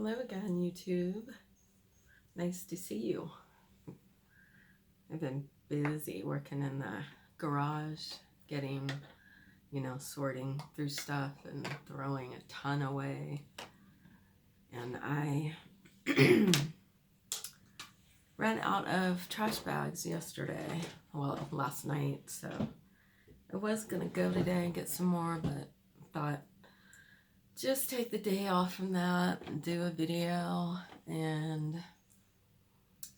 Hello again, YouTube. Nice to see you. I've been busy working in the garage, getting, sorting through stuff and throwing a ton away. And I ran out of trash bags yesterday, well, last night, so I was gonna go today and get some more, but thought just take the day off from that and do a video and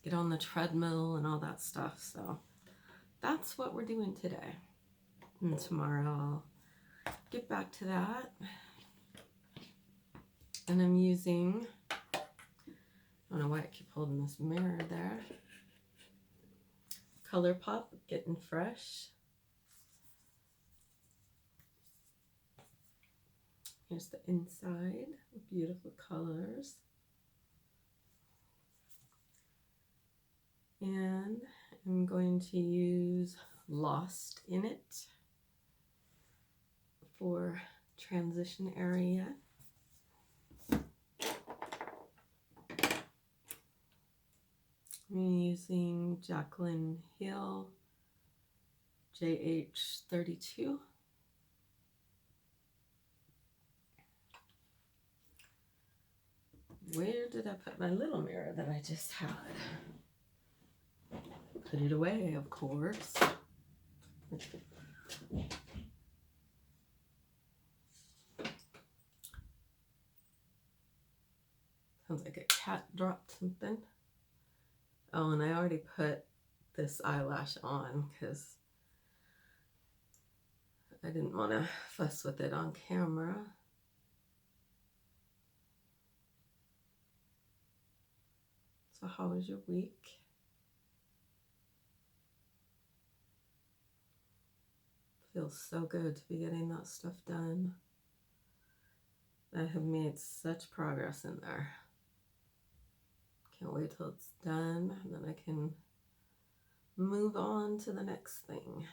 get on the treadmill and all that stuff. So that's what we're doing today. And tomorrow I'll get back to that. And I'm using, I don't know why I keep holding this mirror there, Colourpop, Getting Fresh. Here's the inside, beautiful colors. And I'm going to use Lost in It for transition area. I'm using Jaclyn Hill JH32. Where did I put my little mirror that I just had? Put it away, of course. Sounds like a cat dropped something. Oh, and I already put this eyelash on because I didn't want to fuss with it on camera. So how was your week? Feels so good to be getting that stuff done. I have made such progress in there. Can't wait till it's done, and then I can move on to the next thing.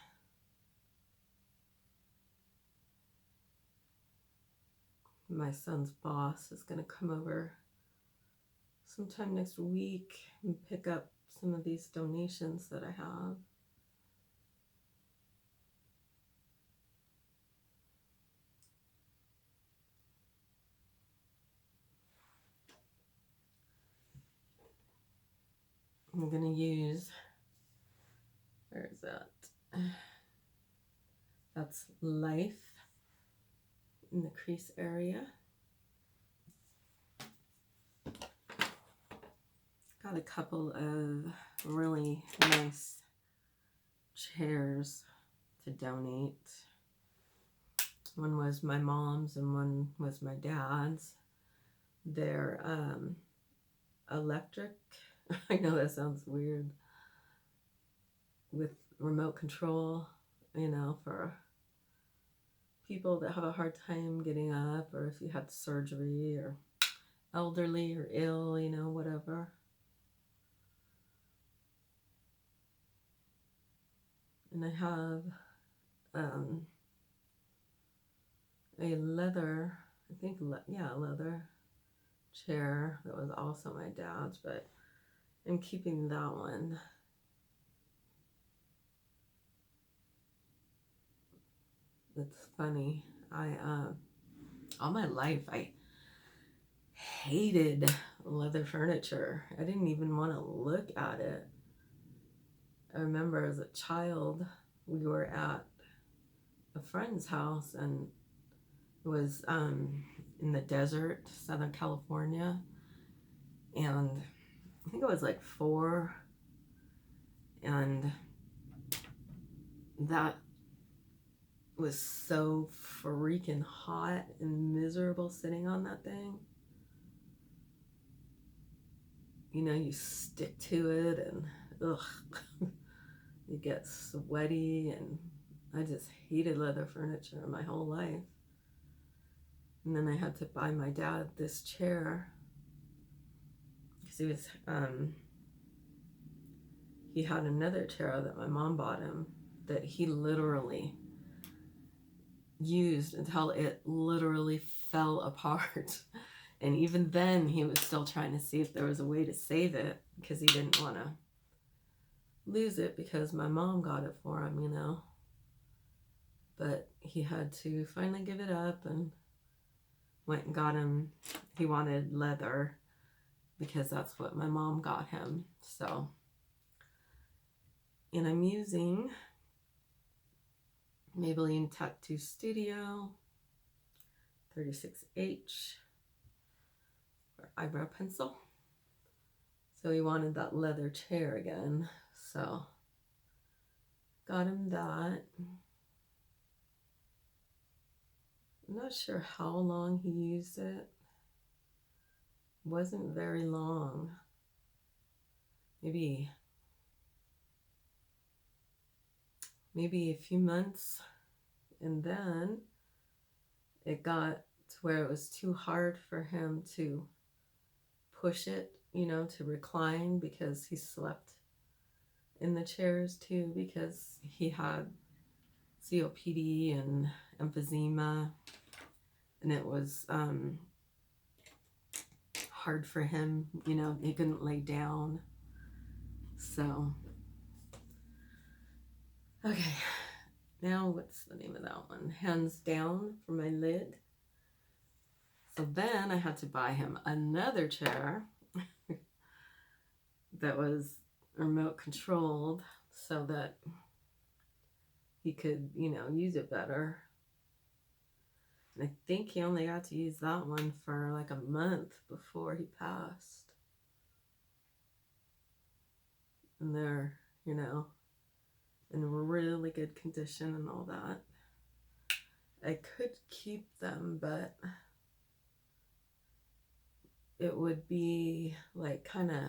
My son's boss is going to come over sometime next week and pick up some of these donations that I have. I'm going to use, where is that? That's Life in the crease area. Got a couple of really nice chairs to donate. One was my mom's and one was my dad's. They're electric. I know that sounds weird. With remote control, for people that have a hard time getting up, or if you had surgery, or elderly or ill, whatever. And I have a leather, leather chair that was also my dad's, but I'm keeping that one. It's funny. All my life, I hated leather furniture. I didn't even want to look at it. I remember as a child, we were at a friend's house, and it was in the desert, Southern California, and I think I was like 4, and that was so freaking hot and miserable sitting on that thing. You stick to it and you get sweaty, and I just hated leather furniture my whole life. And then I had to buy my dad this chair because he had another chair that my mom bought him that he literally used until it literally fell apart. And even then, he was still trying to see if there was a way to save it because he didn't want to lose it because my mom got it for him, you know. But he had to finally give it up and went and got him. He wanted leather because that's what my mom got him. So, and I'm using Maybelline Tattoo Studio 36H for eyebrow pencil. So he wanted that leather chair again. So got him that. I'm not sure how long he used it. Wasn't very long. Maybe a few months. And then it got to where it was too hard for him to push it, you know, to recline because he slept in the chairs too because he had COPD and emphysema, and it was hard for him, you know, he couldn't lay down. So, okay, now what's the name of that one? Hands Down for my lid. So then I had to buy him another chair that was remote controlled so that he could, you know, use it better. And I think he only got to use that one for like a month before he passed. And they're, you know, in really good condition and all that. I could keep them, but it would be like kind of,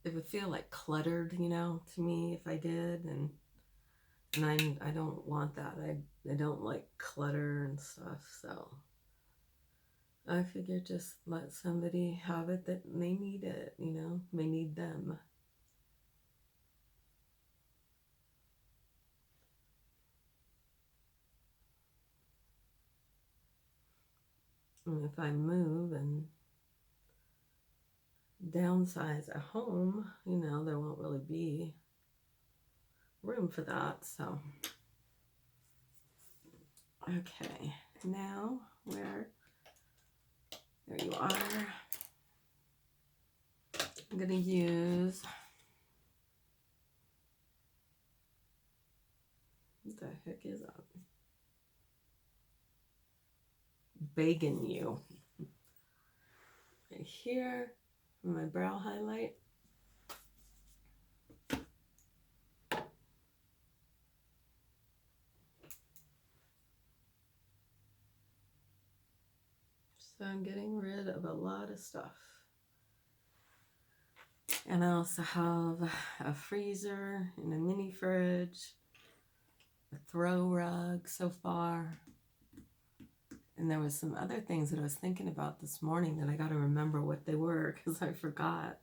it would feel like cluttered, you know, to me if I did, and I don't want that. I don't like clutter and stuff, so I figured just let somebody have it that may need it, you know, may need them. And if I move and downsize at home, you know, there won't really be room for that. So, okay, now there you are. I'm gonna use, what the heck is that? Begging You right here for my brow highlight. So I'm getting rid of a lot of stuff. And I also have a freezer and a mini fridge, a throw rug so far. And there was some other things that I was thinking about this morning that I got to remember what they were because I forgot.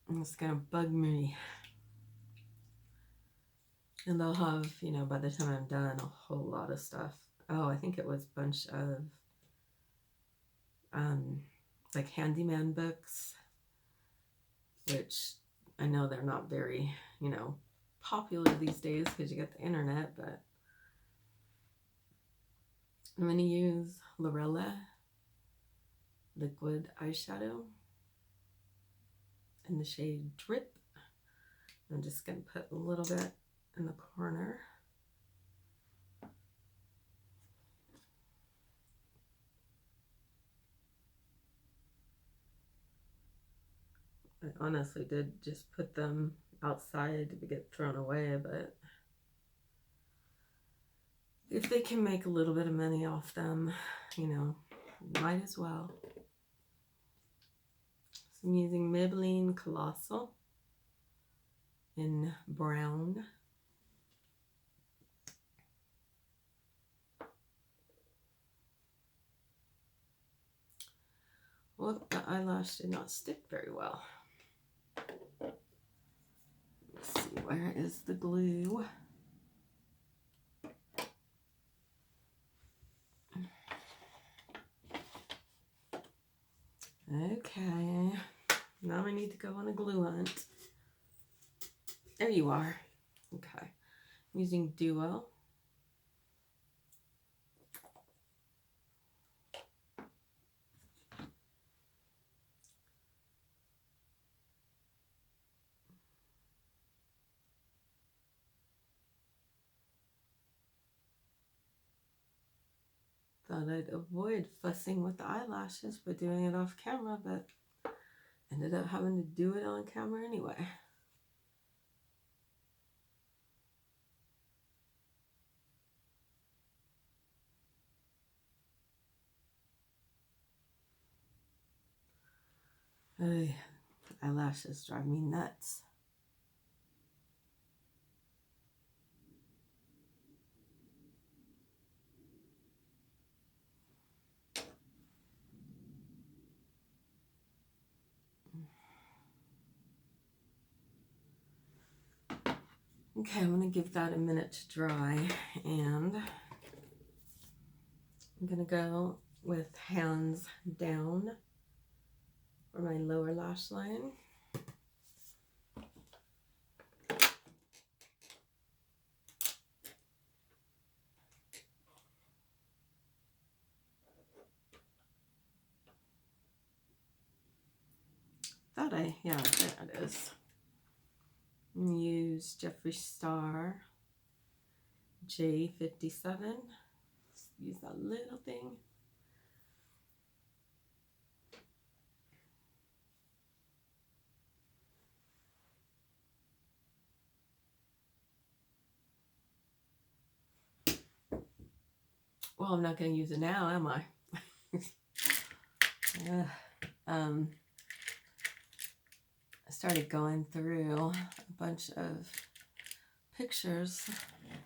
And it's going to bug me. And they'll have, you know, by the time I'm done, a whole lot of stuff. Oh, I think it was a bunch of like handyman books, which I know they're not very, you know, popular these days because you get the internet, but I'm going to use Lorella liquid eyeshadow in the shade Drip. I'm just going to put a little bit in the corner. I honestly did just put them outside to get thrown away, but if they can make a little bit of money off them, you know, might as well. So I'm using Maybelline Colossal in brown. Well, the eyelash did not stick very well. Let's see, where is the glue? Okay, now I need to go on a glue hunt. There you are. Okay, I'm using Duo. Thought I'd avoid fussing with the eyelashes by doing it off camera, but ended up having to do it on camera anyway. Ay, eyelashes drive me nuts. Okay, I'm gonna give that a minute to dry, and I'm gonna go with hands down for my lower lash line. Yeah, there it is. Use Jeffree Star J57. Use that little thing. Well, I'm not going to use it now, am I? I started going through a bunch of pictures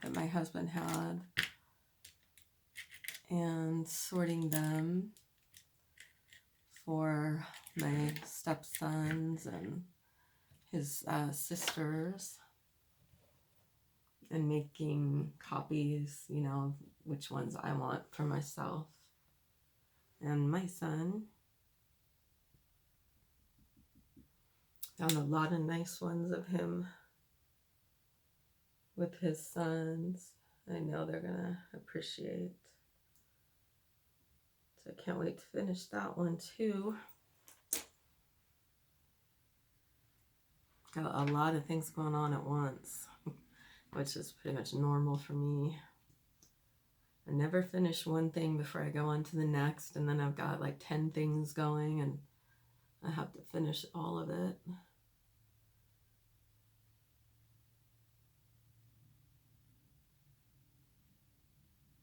that my husband had and sorting them for my stepsons and his sisters, and making copies, you know, which ones I want for myself and my son. Found a lot of nice ones of him with his sons. I know they're gonna appreciate. So I can't wait to finish that one too. Got a lot of things going on at once, which is pretty much normal for me. I never finish one thing before I go on to the next, and then I've got like 10 things going and I have to finish all of it.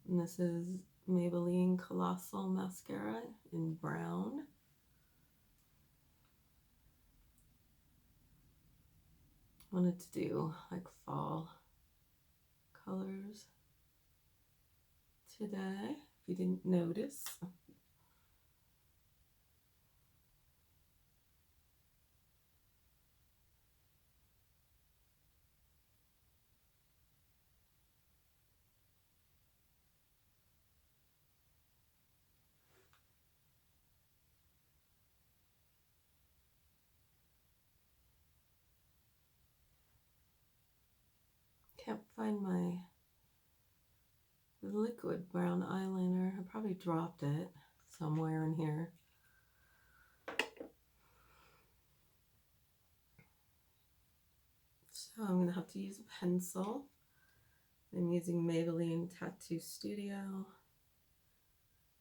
And this is Maybelline Colossal Mascara in brown. Wanted to do like fall colors today, if you didn't notice. Can't find my liquid brown eyeliner. I probably dropped it somewhere in here. So I'm going to have to use a pencil. I'm using Maybelline Tattoo Studio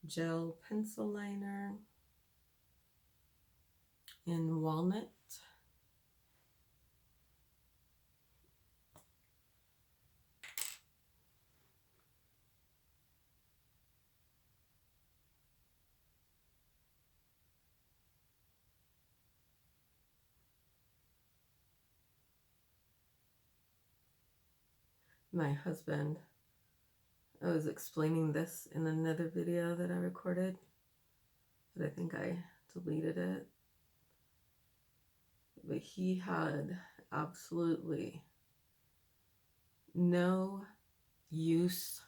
Gel Pencil Liner in Walnut. My husband, I was explaining this in another video that I recorded, but I think I deleted it. But he had absolutely no use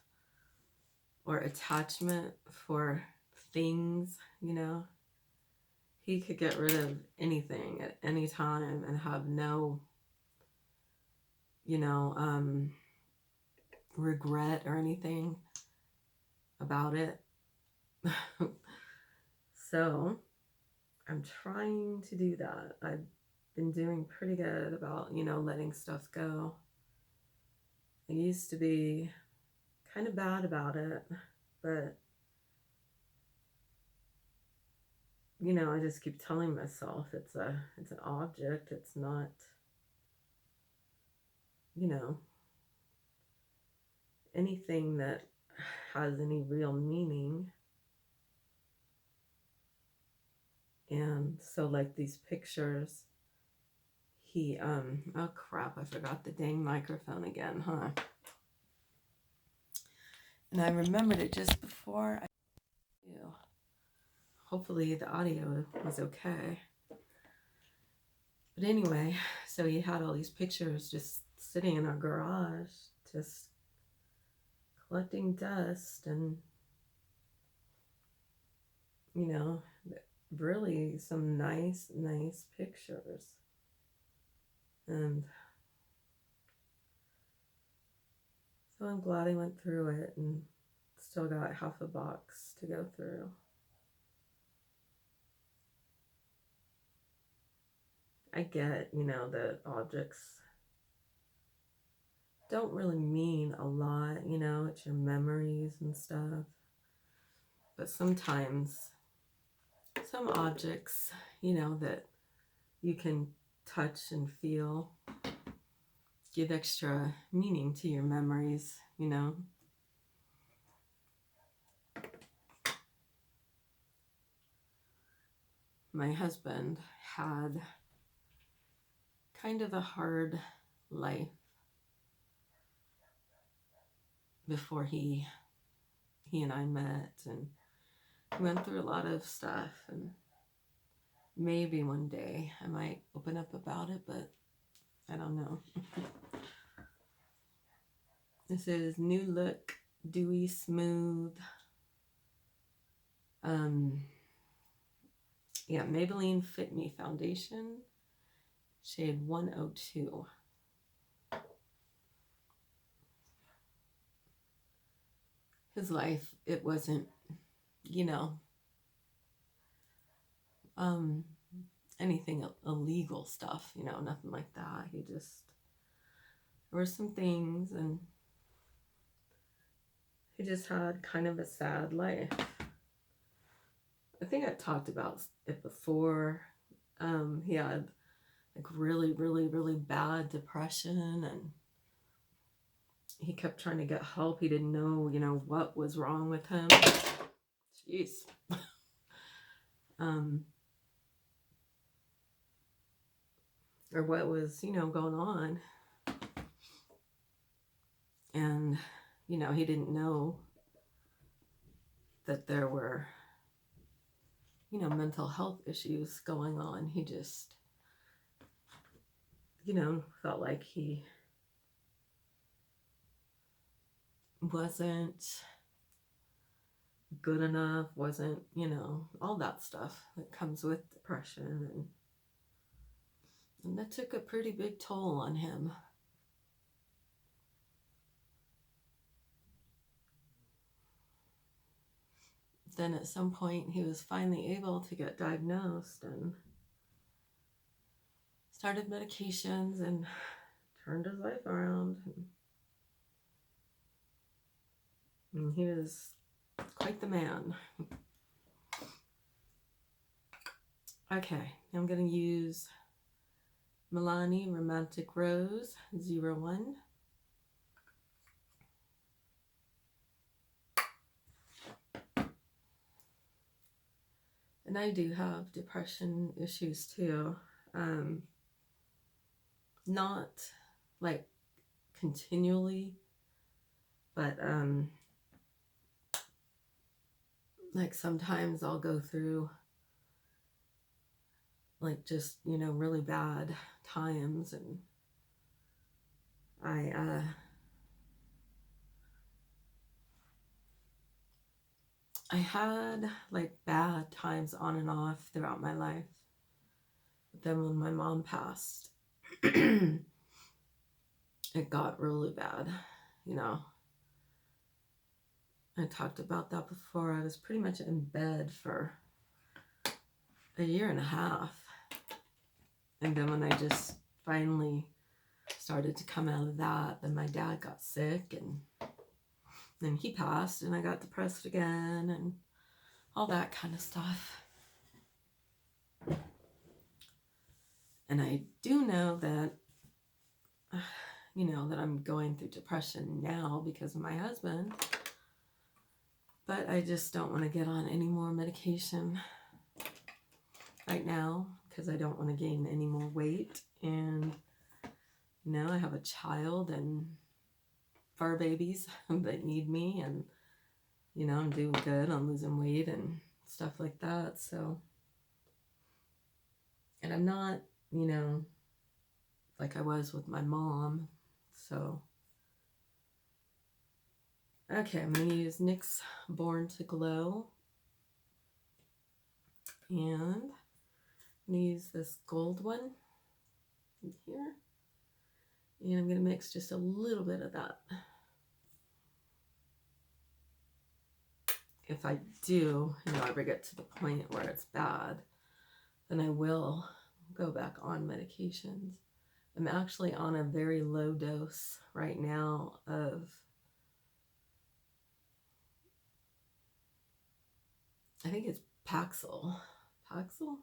or attachment for things, you know. he could get rid of anything at any time and have no, you know, regret or anything about it. So I'm trying to do that. I've been doing pretty good about, you know, letting stuff go. I used to be kind of bad about it, but, you know, I just keep telling myself it's an object. It's not, you know, anything that has any real meaning. And so, like, these pictures, he, oh crap, I forgot the dang microphone again, huh? And I remembered it just before I do. Hopefully the audio was okay. But anyway, so he had all these pictures just sitting in our garage, just collecting dust and, you know, really some nice pictures. And so I'm glad I went through it and still got half a box to go through. I get, you know, that objects don't really mean a lot, you know, it's your memories and stuff. But sometimes some objects, you know, that you can touch and feel give extra meaning to your memories, you know. My husband had kind of a hard life before he and I met, and went through a lot of stuff, and maybe one day I might open up about it, but I don't know. This is New Look Dewy Smooth. Yeah, Maybelline Fit Me Foundation, shade 102. His life, it wasn't, you know, anything illegal stuff, you know, nothing like that. He just, there were some things, and he just had kind of a sad life. I think I talked about it before. He had like really bad depression, and he kept trying to get help. He didn't know, you know, what was wrong with him. Jeez. Or what was, you know, going on. And, you know, he didn't know that there were, you know, mental health issues going on. He just, you know, felt like he wasn't good enough, wasn't, you know, all that stuff that comes with depression. And that took a pretty big toll on him. Then at some point he was finally able to get diagnosed and started medications and turned his life around. And he was quite the man. Okay, I'm going to use Milani Romantic Rose 01. And I do have depression issues too. Not like continually, but like sometimes I'll go through like just, you know, really bad times, and I, I had like bad times on and off throughout my life. But then when my mom passed, it got really bad. You know, I talked about that before. I was pretty much in bed for a year and a half. And then when I just finally started to come out of that, then my dad got sick and then he passed and I got depressed again and all that kind of stuff. And I do know that, you know, that I'm going through depression now because of my husband. But I just don't want to get on any more medication right now because I don't want to gain any more weight. And, you know, I have a child and fur babies that need me. And, you know, I'm doing good on losing weight and stuff like that. So, and I'm not, you know, like I was with my mom. So, okay, I'm going to use NYX Born To Glow. And I'm going to use this gold one in here. And I'm going to mix just a little bit of that. If I do, you know, ever get to the point where it's bad, then I will go back on medications. I'm actually on a very low dose right now of, I think it's Paxil. Paxil?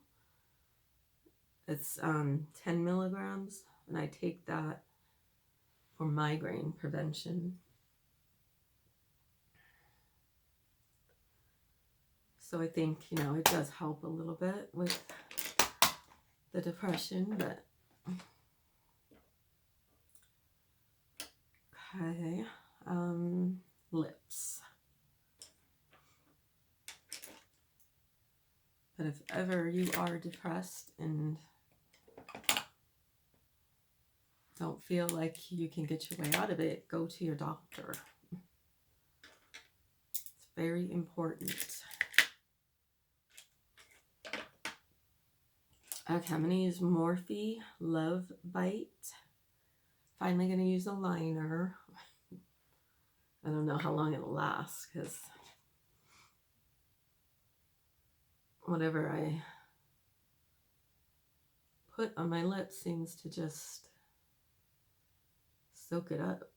It's 10 milligrams, and I take that for migraine prevention. So I think, you know, it does help a little bit with the depression, but okay. Lips. But if ever you are depressed and don't feel like you can get your way out of it, go to your doctor. It's very important. Okay, I'm going to use Morphe Love Bite. Finally going to use a liner. I don't know how long it'll last because whatever I put on my lips seems to just soak it up.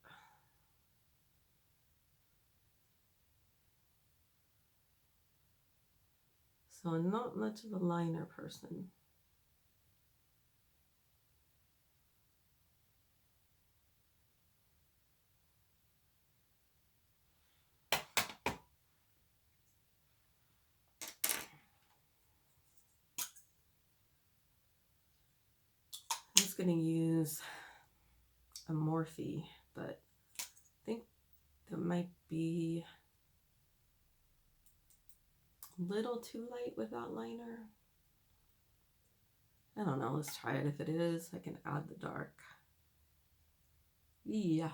So I'm not much of a liner person. I'm just going to use a Morphe, but I think that might be a little too light with that liner. I don't know, let's try it. If it is, I can add the dark. Yeah.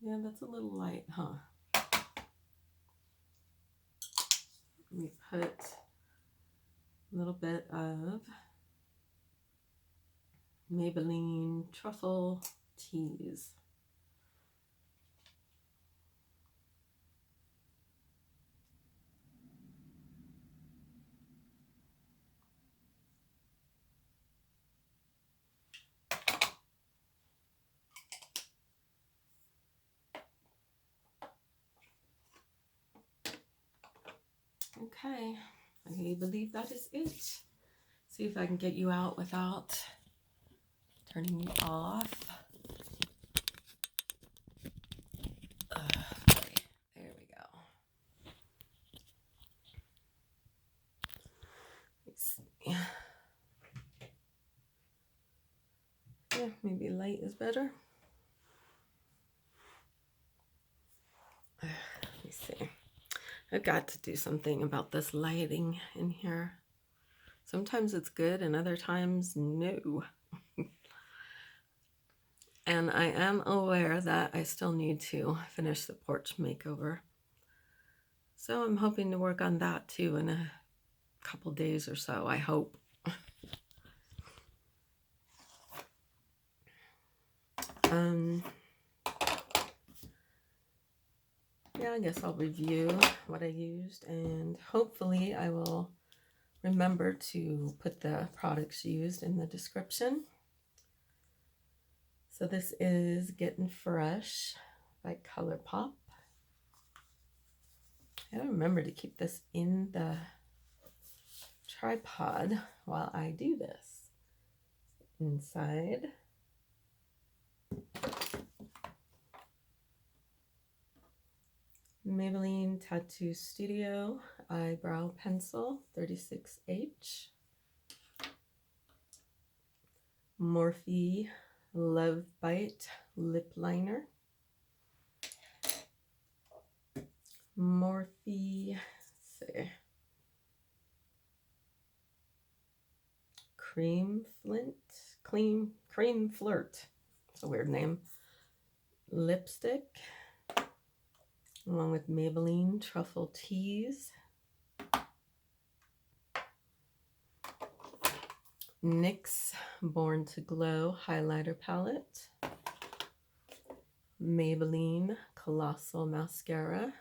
Yeah, that's a little light, huh? Let me put a little bit of Maybelline Truffle Tease. Okay, I believe that is it. See if I can get you out without turning you off. Okay, there we go. Let's see. Yeah, maybe light is better. Let me see. I've got to do something about this lighting in here. Sometimes it's good and other times no. And I am aware that I still need to finish the porch makeover. So I'm hoping to work on that too in a couple days or so, I hope. Yeah, I guess I'll review what I used, and hopefully I will remember to put the products used in the description. So this is Gettin' Fresh by Colourpop. I gotta remember to keep this in the tripod while I do this. Inside. Maybelline Tattoo Studio Eyebrow Pencil 36H. Morphe Love Bite Lip Liner. Morphe, let's see, Cream Flirt. It's a weird name. Lipstick, along with Maybelline Truffle Tease. Nyx Born To Glow Highlighter Palette. Maybelline Colossal Mascara.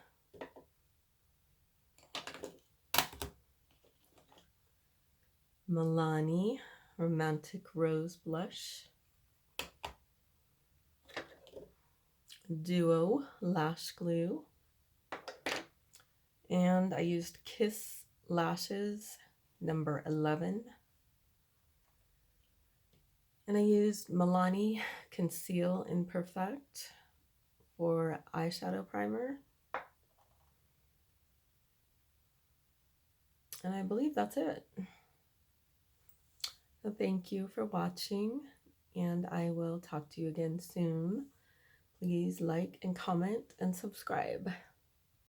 Milani Romantic Rose Blush. Duo Lash Glue. And I used Kiss Lashes number 11. And I used Milani Conceal Imperfect for eyeshadow primer. And I believe that's it. So thank you for watching, and I will talk to you again soon. Please like and comment and subscribe.